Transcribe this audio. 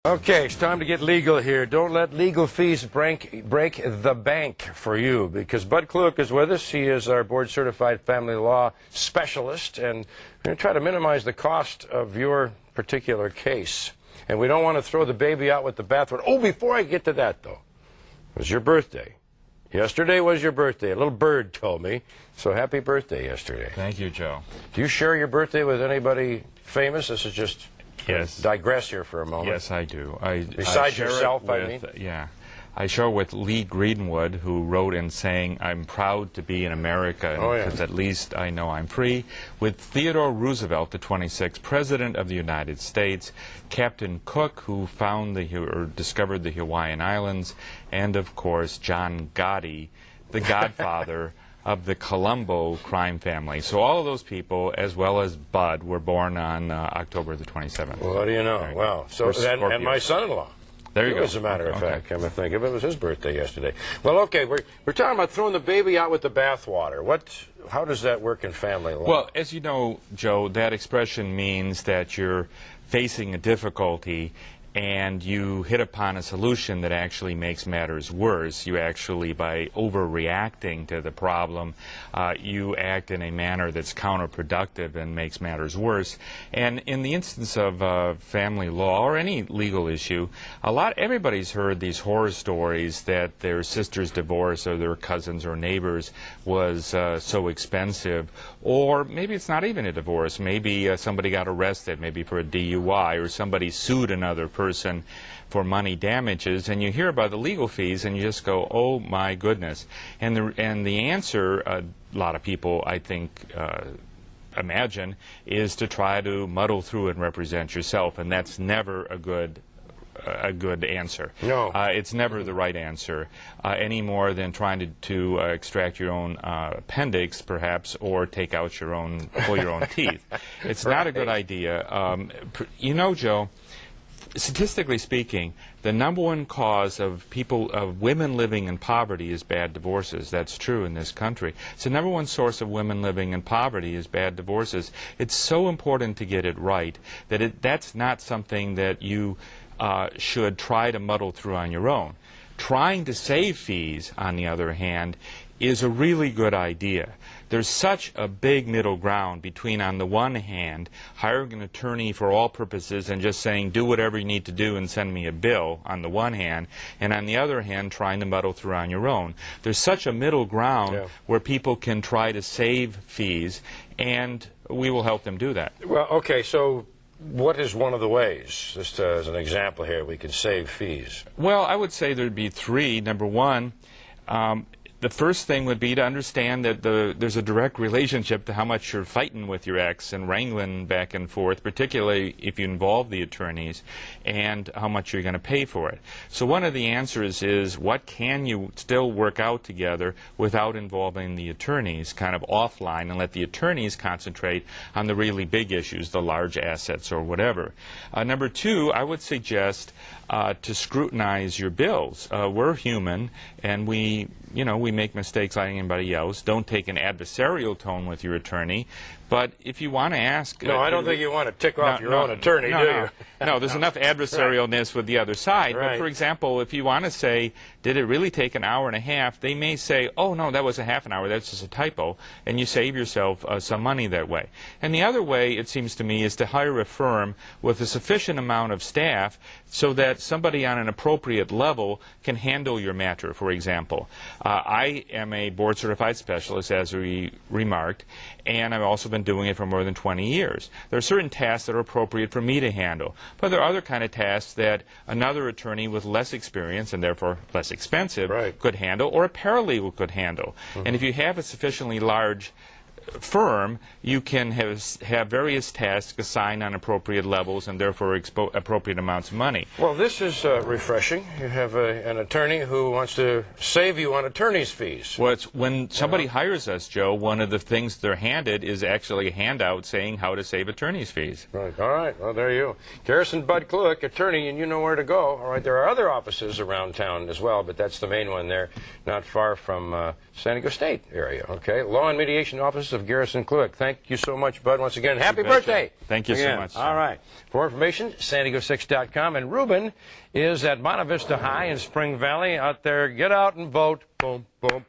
Okay, it's time to get legal here. Don't let legal fees break the bank for you, because Bud Kluck is with us. He is our board-certified family law specialist, and we're going to try to minimize the cost of your particular case. And we don't want to throw the baby out with the bathwater. Oh, before I get to that, though, it was your birthday. Yesterday was your birthday. A little bird told me. So happy birthday yesterday. Thank you, Joe. Do you share your birthday with anybody famous? This is just... Yes. Digress here for a moment. Yes, I do. Besides yourself, I mean? Yeah. I share with Lee Greenwood, who wrote in saying, "I'm proud to be in America, because at least I know I'm free," with Theodore Roosevelt, the 26th President of the United States, Captain Cook, who found discovered the Hawaiian Islands, and, of course, John Gotti, the godfather of the Colombo crime family. So all of those people, as well as Bud, were born on October the 27th. Well, what do you know? Wow. So and my son-in-law. There you go. As a matter of fact, come to think of it, was his birthday yesterday. Well, okay, we're talking about throwing the baby out with the bathwater. How does that work in family law? Well, as you know, Joe, that expression means that you're facing a difficulty and you hit upon a solution that actually makes matters worse. You actually, by overreacting to the problem, you act in a manner that's counterproductive and makes matters worse. And in the instance of family law or any legal issue, everybody's heard these horror stories that their sister's divorce or their cousins or neighbors was so expensive. Or maybe it's not even a divorce. Maybe somebody got arrested, maybe for a DUI, or somebody sued another person for money damages, and you hear about the legal fees and you just go, oh my goodness. And the answer, a lot of people I think imagine, is to try to muddle through and represent yourself, and that's never a good answer. No. It's never the right answer, any more than trying to extract your own appendix, perhaps, or take out pull your own teeth. It's not a good idea. You know, Joe, statistically speaking, the #1 cause of women living in poverty is bad divorces. That's true in this country. So #1 source of women living in poverty is bad divorces. It's so important to get it right that that's not something that you should try to muddle through on your own. Trying to save fees, on the other hand, is a really good idea. There's such a big middle ground between, on the one hand, hiring an attorney for all purposes and just saying, do whatever you need to do and send me a bill, on the one hand, and on the other hand, trying to muddle through on your own. There's such a middle ground where people can try to save fees, and we will help them do that. Well, okay, so what is one of the ways, just as an example here, we can save fees? Well, I would say there'd be three. #1, the first thing would be to understand that there's a direct relationship to how much you're fighting with your ex and wrangling back and forth, particularly if you involve the attorneys, and how much you're going to pay for it. So one of the answers is, what can you still work out together without involving the attorneys, kind of offline, and let the attorneys concentrate on the really big issues, the large assets or whatever. #2, I would suggest to scrutinize your bills. We're human, and we make mistakes like anybody else. Don't take an adversarial tone with your attorney. But if you want to ask... No, I don't think you want to tick off your own attorney, do you? No, there's enough adversarialness with the other side. Right. But, for example, if you want to say, did it really take an hour and a half, they may say, oh, no, that was a half an hour, that's just a typo, and you save yourself some money that way. And the other way, it seems to me, is to hire a firm with a sufficient amount of staff so that somebody on an appropriate level can handle your matter, for example. I am a board-certified specialist, as we remarked, and I've also been doing it for more than 20 years. There are certain tasks that are appropriate for me to handle, but there are other kind of tasks that another attorney with less experience and therefore less expensive could handle, or a paralegal could handle. And if you have a sufficiently large firm, you can have various tasks assigned on appropriate levels and therefore appropriate amounts of money. Well, this is refreshing. You have an attorney who wants to save you on attorney's fees. Well, when somebody hires us, Joe, one of the things they're handed is actually a handout saying how to save attorney's fees. Right. All right. Well, there you go. Garrison Bud Kluck, attorney, and you know where to go. All right. There are other offices around town as well, but that's the main one there, not far from San Diego State area. Okay. Law and mediation offices Justice of Garrison Kluik. Thank you so much, Bud, once again. Happy betcha. birthday. Thank you so Again. much. All right. For more information, sandiego6.com. And Ruben is at Monte Vista High in Spring Valley. Out there, get out and vote. Boom, boom.